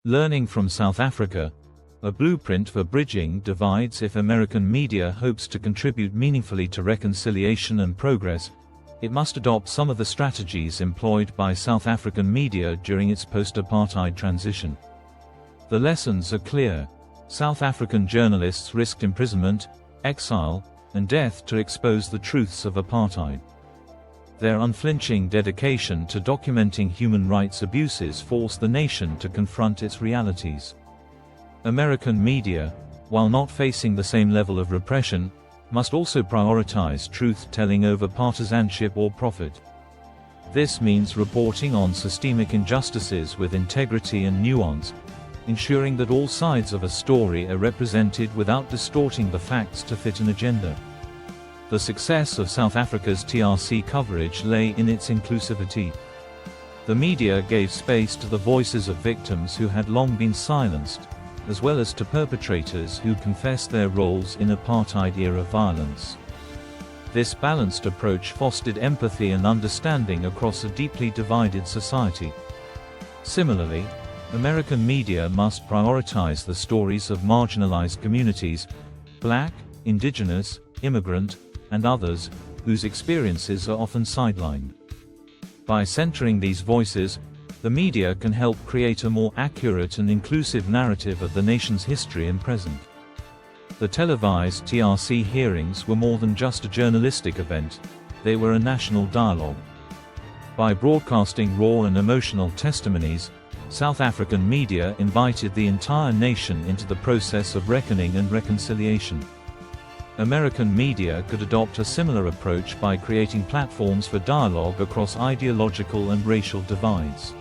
Learning from South Africa, a blueprint for bridging divides. If American media hopes to contribute meaningfully to reconciliation and progress, it must adopt some of the strategies employed by South African media during its post-apartheid transition. The lessons are clear. South African journalists risked imprisonment, exile, and death to expose the truths of apartheid. Their unflinching dedication to documenting human rights abuses forced the nation to confront its realities. American media, while not facing the same level of repression, must also prioritize truth-telling over partisanship or profit. This means reporting on systemic injustices with integrity and nuance, ensuring that all sides of a story are represented without distorting the facts to fit an agenda. The success of South Africa's TRC coverage lay in its inclusivity. The media gave space to the voices of victims who had long been silenced, as well as to perpetrators who confessed their roles in apartheid-era violence. This balanced approach fostered empathy and understanding across a deeply divided society. Similarly, American media must prioritize the stories of marginalized communities, Black, Indigenous, immigrant, and others, whose experiences are often sidelined. By centering these voices, the media can help create a more accurate and inclusive narrative of the nation's history and present. The televised TRC hearings were more than just a journalistic event, they were a national dialogue. By broadcasting raw and emotional testimonies, South African media invited the entire nation into the process of reckoning and reconciliation. American media could adopt a similar approach by creating platforms for dialogue across ideological and racial divides.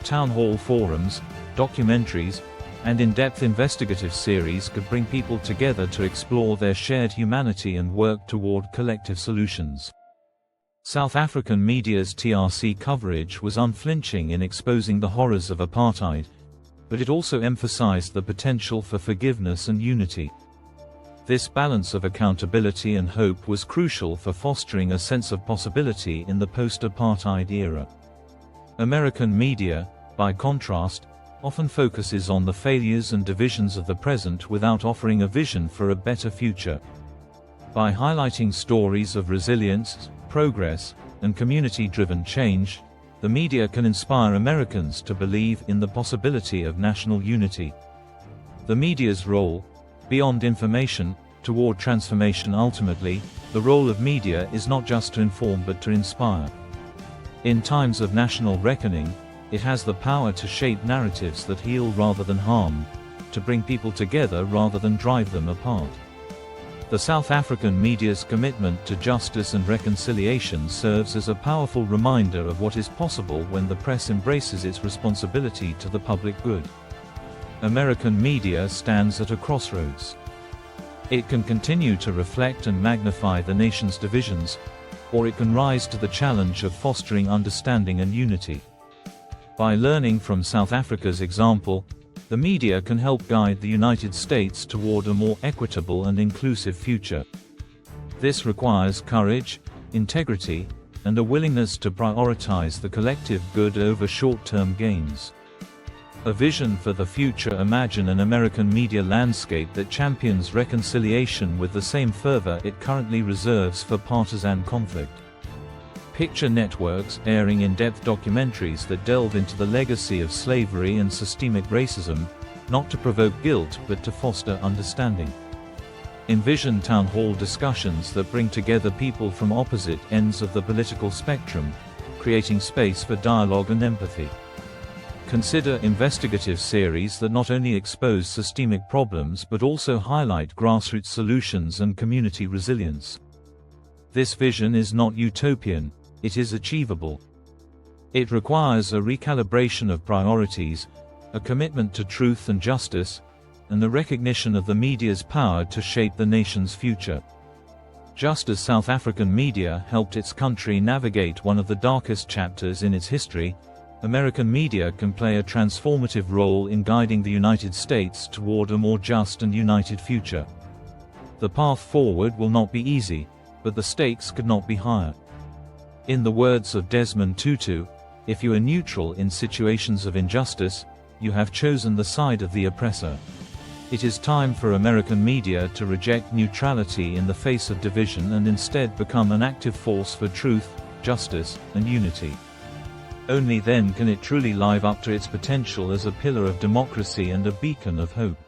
Town hall forums, documentaries, and in-depth investigative series could bring people together to explore their shared humanity and work toward collective solutions. South African media's TRC coverage was unflinching in exposing the horrors of apartheid, but it also emphasized the potential for forgiveness and unity. This balance of accountability and hope was crucial for fostering a sense of possibility in the post-apartheid era. American media, by contrast, often focuses on the failures and divisions of the present without offering a vision for a better future. By highlighting stories of resilience, progress, and community-driven change, the media can inspire Americans to believe in the possibility of national unity. The media's role, beyond information, toward transformation. Ultimately, the role of media is not just to inform but to inspire. In times of national reckoning, it has the power to shape narratives that heal rather than harm, to bring people together rather than drive them apart. The South African media's commitment to justice and reconciliation serves as a powerful reminder of what is possible when the press embraces its responsibility to the public good. American media stands at a crossroads. It can continue to reflect and magnify the nation's divisions, or it can rise to the challenge of fostering understanding and unity. By learning from South Africa's example, the media can help guide the United States toward a more equitable and inclusive future. This requires courage, integrity, and a willingness to prioritize the collective good over short-term gains. A vision for the future. Imagine an American media landscape that champions reconciliation with the same fervor it currently reserves for partisan conflict. Picture networks airing in-depth documentaries that delve into the legacy of slavery and systemic racism, not to provoke guilt but to foster understanding. Envision town hall discussions that bring together people from opposite ends of the political spectrum, creating space for dialogue and empathy. Consider investigative series that not only expose systemic problems but also highlight grassroots solutions and community resilience. This vision is not utopian, it is achievable. It requires a recalibration of priorities, a commitment to truth and justice, and the recognition of the media's power to shape the nation's future. Just as South African media helped its country navigate one of the darkest chapters in its history, American media can play a transformative role in guiding the United States toward a more just and united future. The path forward will not be easy, but the stakes could not be higher. In the words of Desmond Tutu, if you are neutral in situations of injustice, you have chosen the side of the oppressor. It is time for American media to reject neutrality in the face of division and instead become an active force for truth, justice, and unity. Only then can it truly live up to its potential as a pillar of democracy and a beacon of hope.